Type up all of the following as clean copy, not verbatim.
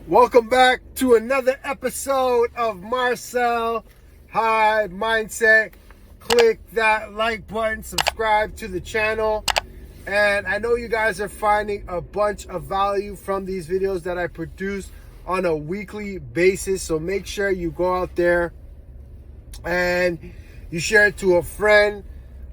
Welcome back to another episode of Marcel, Hyde Mindset. Click that like button, subscribe to the channel. And I know you guys are finding a bunch of value from these videos that I produce on a weekly basis. So make sure you go out there and you share it to a friend,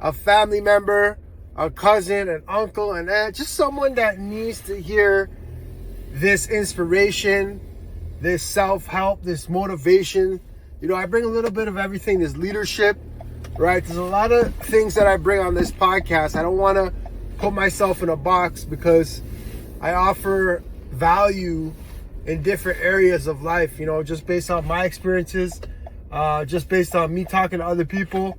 a family member, a cousin, an uncle, and aunt, just someone that needs to hear this inspiration, this self-help, this motivation. You know, I bring a little bit of everything. There's leadership, right? There's a lot of things that I bring on this podcast. I don't want to put myself in a box because I offer value in different areas of life, you know, just based on my experiences, just based on me talking to other people.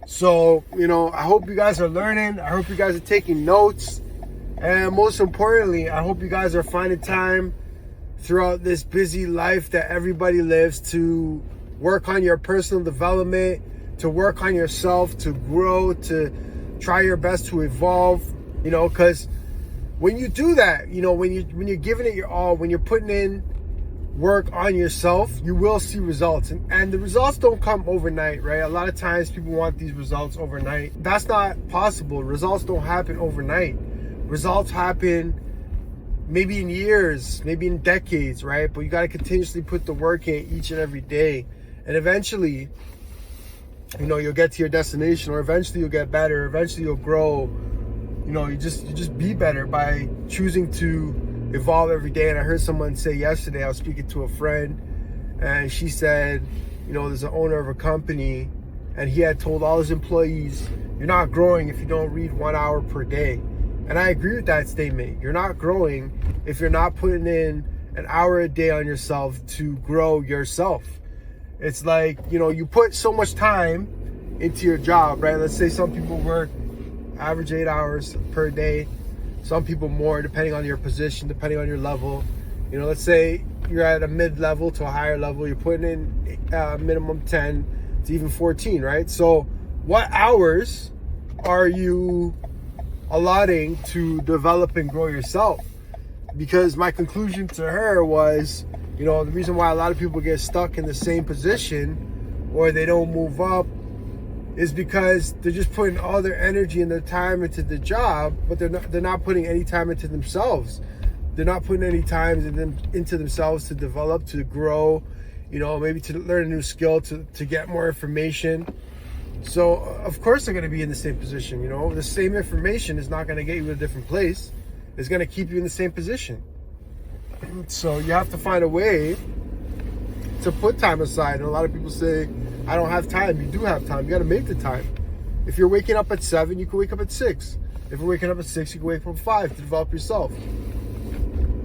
So, you know, I hope you guys are learning. I hope you guys are taking notes. And most importantly, I hope you guys are finding time throughout this busy life that everybody lives to work on your personal development, to work on yourself, to grow, to try your best to evolve, you know, because when you do that, you know, when you're giving it your all, when you're putting in work on yourself, you will see results. And the results don't come overnight, right? A lot of times people want these results overnight. That's not possible. Results don't happen overnight. Results happen maybe in years, maybe in decades, right? But you got to continuously put the work in each and every day. And eventually, you know, you'll get to your destination, or eventually you'll get better. Eventually you'll grow. You know, you just be better by choosing to evolve every day. And I heard someone say yesterday, I was speaking to a friend, and she said, you know, there's an owner of a company, and he had told all his employees, you're not growing if you don't read 1 hour per day. And I agree with that statement. You're not growing if you're not putting in an hour a day on yourself to grow yourself. It's like, you know, you put so much time into your job, right? Let's say some people work average 8 hours per day. Some people more, depending on your position, depending on your level. You know, let's say you're at a mid-level to a higher level. You're putting in minimum 10 to even 14, right? So what hours are you allotting to develop and grow yourself? Because my conclusion to her was, you know, the reason why a lot of people get stuck in the same position or they don't move up is because they're just putting all their energy and their time into the job, but they're not putting any time into themselves. They're not putting any time into themselves to develop, to grow, you know, maybe to learn a new skill, to get more information. So of course they're going to be in the same position. You know, the same information is not going to get you to a different place. It's going to keep you in the same position. So you have to find a way to put time aside. And a lot of people say, I don't have time. You do have time. You got to make the time. If you're waking up at 7, you can wake up at 6. If you're waking up at 6, you can wake up at 5 to develop yourself.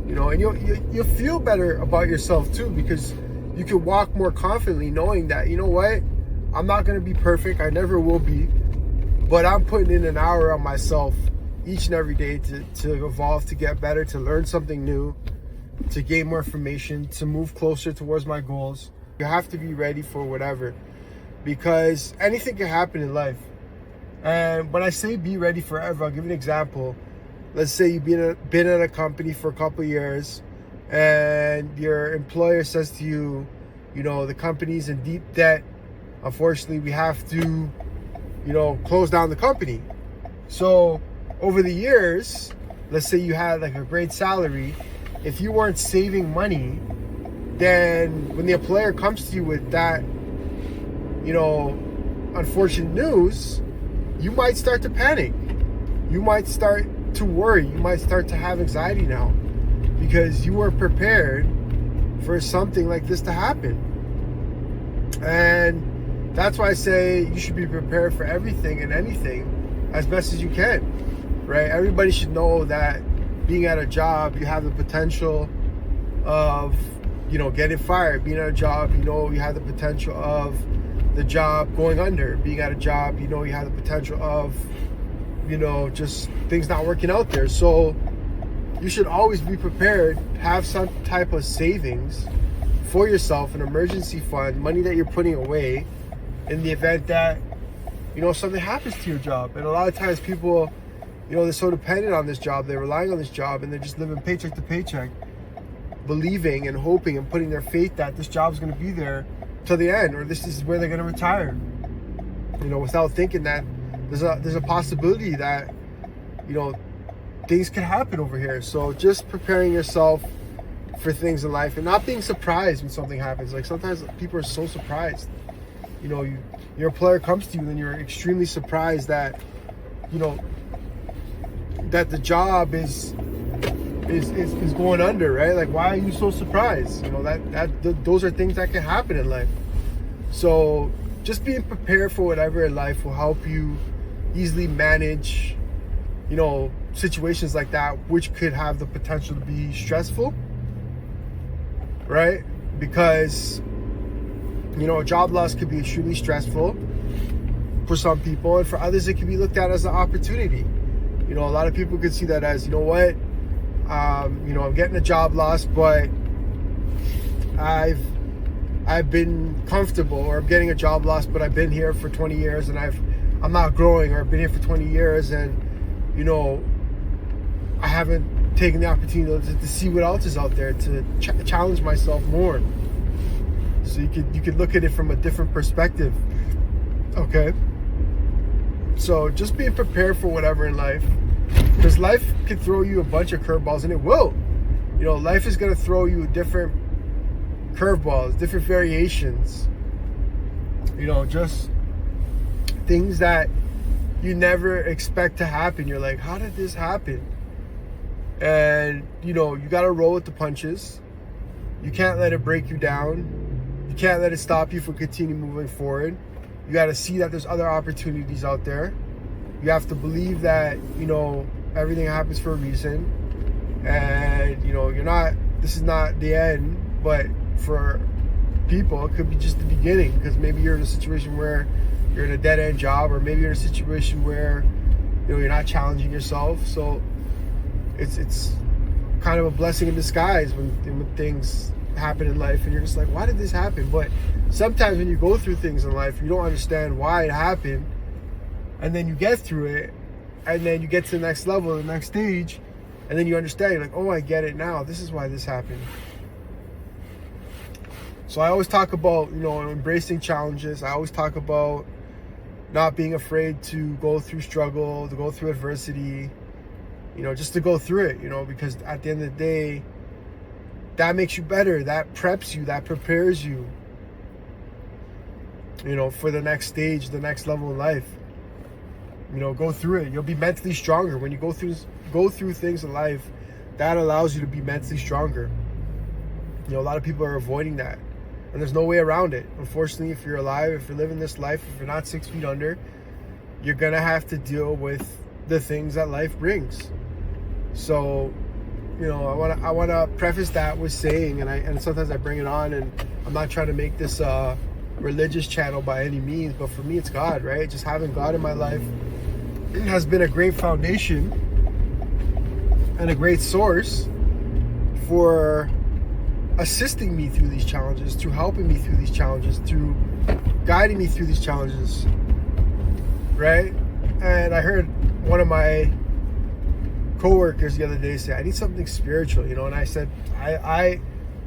You know, and you'll feel better about yourself too, because you can walk more confidently knowing that, you know what, I'm not going to be perfect. I never will be. But I'm putting in an hour on myself each and every day to evolve, to get better, to learn something new, to gain more information, to move closer towards my goals. You have to be ready for whatever, because anything can happen in life. And when I say be ready forever, I'll give you an example. Let's say you've been at a company for a couple of years and your employer says to you, you know, the company's in deep debt. Unfortunately, we have to, you know, close down the company. So over the years, let's say you had like a great salary. If you weren't saving money, then when the employer comes to you with that, you know, unfortunate news, you might start to panic. You might start to worry. You might start to have anxiety now because you weren't prepared for something like this to happen. And that's why I say you should be prepared for everything and anything as best as you can, right? Everybody should know that being at a job, you have the potential of, you know, getting fired. Being at a job, you know, you have the potential of the job going under. Being at a job, you know, you have the potential of, you know, just things not working out there. So you should always be prepared, have some type of savings for yourself, an emergency fund, money that you're putting away in the event that, you know, something happens to your job. And a lot of times people, you know, they're so dependent on this job, they're relying on this job, and they're just living paycheck to paycheck. believing and hoping and putting their faith that this job is going to be there till the end, or this is where they're going to retire, without thinking that there's a possibility that, things could happen over here. So just preparing yourself for things in life and not being surprised when something happens. Like sometimes people are so surprised, your employer comes to you and you're extremely surprised that, that the job is going under, right? Like, why are you so surprised? Those are things that can happen in life. So just being prepared for whatever in life will help you easily manage, situations like that, which could have the potential to be stressful, right? Because, a job loss could be extremely stressful for some people, and for others, it can be looked at as an opportunity. A lot of people could see that as, I'm getting a job loss, but I've been comfortable, or I'm getting a job loss, but I've been here for 20 years and I'm not growing, or I've been here for 20 years and, I haven't taken the opportunity to see what else is out there, to challenge myself more. So you could look at it from a different perspective. Okay. So just being prepared for whatever in life, because life can throw you a bunch of curveballs, and it will. Life is going to throw you different curveballs, different variations. Just things that you never expect to happen. You're like, how did this happen? And, you got to roll with the punches. You can't let it break you down. You can't let it stop you from continuing moving forward. You got to see that there's other opportunities out there. You have to believe that, everything happens for a reason. And, this is not the end, but for people, it could be just the beginning, because maybe you're in a situation where you're in a dead-end job, or maybe you're in a situation where, you're not challenging yourself. So it's kind of a blessing in disguise when things happen in life and you're just like, why did this happen? But sometimes when you go through things in life, you don't understand why it happened, and then you get through it, and then you get to the next level, the next stage, and then you understand. You're like, oh, I get it now. This is why this happened. So I always talk about, embracing challenges. I always talk about not being afraid to go through struggle, to go through adversity, just to go through it, because at the end of the day, that makes you better. That preps you, that prepares you, for the next stage, the next level in life. Go through it. You'll be mentally stronger. When you go through things in life, that allows you to be mentally stronger. A lot of people are avoiding that, and there's no way around it. Unfortunately, if you're alive, if you're living this life, if you're not 6 feet under, you're gonna have to deal with the things that life brings. So, I wanna preface that with saying, and sometimes I bring it on, and I'm not trying to make this a religious channel by any means, but for me, it's God, right? Just having God in my life has been a great foundation and a great source for assisting me through these challenges, through helping me through these challenges, through guiding me through these challenges, right? And I heard one of my coworkers the other day say, I need something spiritual, and I said, I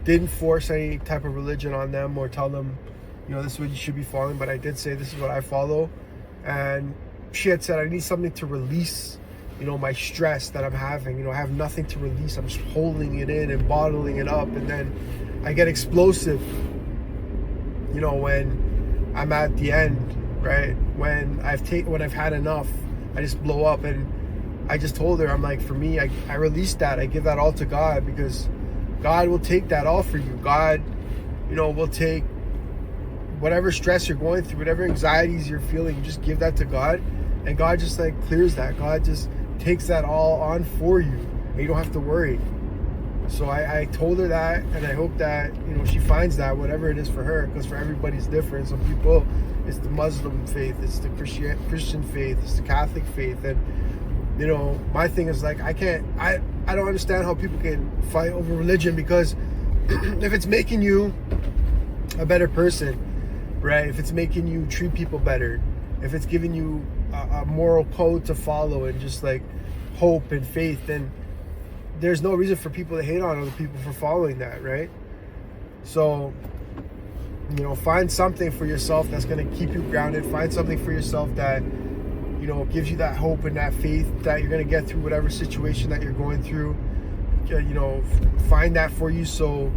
didn't force any type of religion on them or tell them, this is what you should be following, but I did say, this is what I follow. And she had said, I need something to release, my stress that I'm having. I have nothing to release. I'm just holding it in and bottling it up. And then I get explosive, when I'm at the end, right? When I've had enough, I just blow up. And I just told her, I'm like, for me, I release that. I give that all to God, because God will take that all for you. God, will take whatever stress you're going through, whatever anxieties you're feeling, you just give that to God, and God just clears that. God just takes that all on for you, and you don't have to worry. So I told her that, and I hope that she finds that, whatever it is for her, because for everybody's different. Some people, it's the Muslim faith, it's the Christian faith, it's the Catholic faith, and my thing is I don't understand how people can fight over religion, because if it's making you a better person, right? If it's making you treat people better, if it's giving you a moral code to follow, and just hope and faith, then there's no reason for people to hate on other people for following that, right? So, find something for yourself that's going to keep you grounded. Find something for yourself that, gives you that hope and that faith that you're going to get through whatever situation that you're going through. Find that for you, so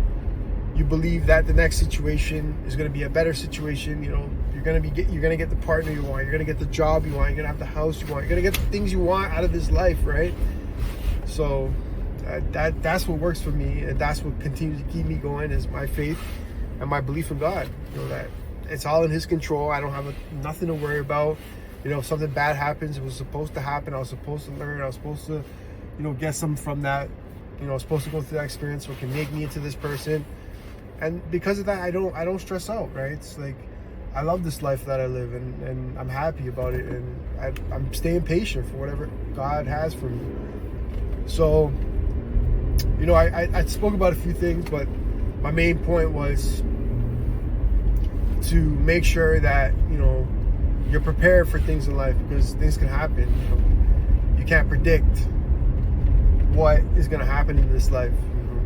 you believe that the next situation is going to be a better situation. You're going to get the partner you want. You're going to get the job you want. You're going to have the house you want. You're going to get the things you want out of this life, right? So that's what works for me, and that's what continues to keep me going, is my faith and my belief in God. That it's all in His control. I don't have nothing to worry about. If something bad happens, it was supposed to happen. I was supposed to learn. I was supposed to, get something from that. I was supposed to go through that experience, what can make me into this person. And because of that, I don't stress out, right? It's like, I love this life that I live, and I'm happy about it, and I'm staying patient for whatever God has for me. So, I spoke about a few things, but my main point was to make sure that, you're prepared for things in life, because things can happen. You can't predict what is going to happen in this life.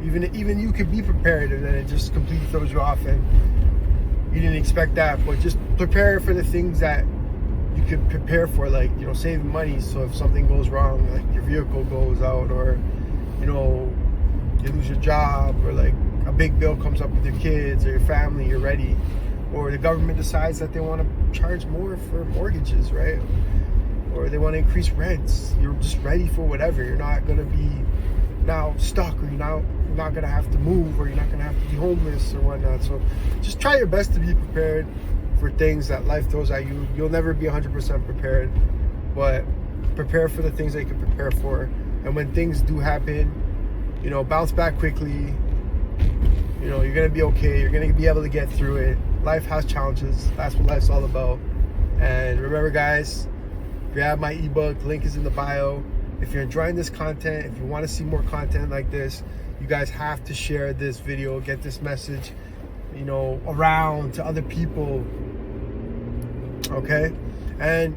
Even you could be prepared, and then it just completely throws you off, and you didn't expect that. But just prepare for the things that you could prepare for, like, saving money, so if something goes wrong, like your vehicle goes out, or you lose your job, or like a big bill comes up with your kids or your family, you're ready. Or the government decides that they want to charge more for mortgages, right? Or they want to increase rents. You're just ready for whatever. You're not going to be now stuck, or you're not going to have to move, or you're not going to have to be homeless or whatnot. So just try your best to be prepared for things that life throws at you. You'll never be 100% prepared, but prepare for the things that you can prepare for. And when things do happen, bounce back quickly. You're going to be okay. You're going to be able to get through it. Life has challenges. That's what life's all about. And remember, guys, grab my ebook. Link is in the bio. If you're enjoying this content, if you want to see more content like this, you guys have to share this video, get this message, around to other people. Okay? And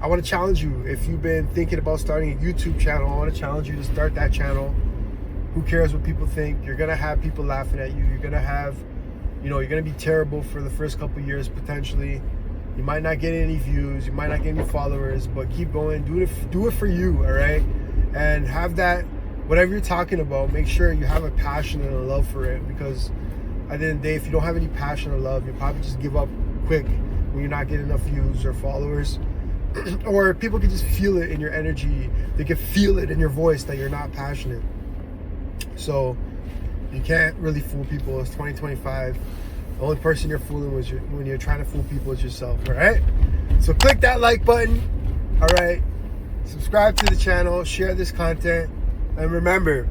I want to challenge you. If you've been thinking about starting a YouTube channel, I want to challenge you to start that channel. Who cares what people think? You're going to have people laughing at you. You're going to have, you're going to be terrible for the first couple of years, potentially. You might not get any views. You might not get any followers, but keep going. Do it for you, all right? And have that, whatever you're talking about, make sure you have a passion and a love for it, because at the end of the day, if you don't have any passion or love, you'll probably just give up quick when you're not getting enough views or followers. Or people can just feel it in your energy. They can feel it in your voice that you're not passionate. So you can't really fool people. It's 2025. The only person you're fooling when you're trying to fool people is yourself, all right? So click that like button, all right? Subscribe to the channel, share this content, and remember,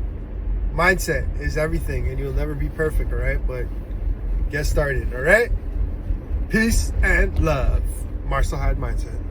mindset is everything, and you'll never be perfect, all right? But get started, all right? Peace and love. Marcel Hyde Mindset.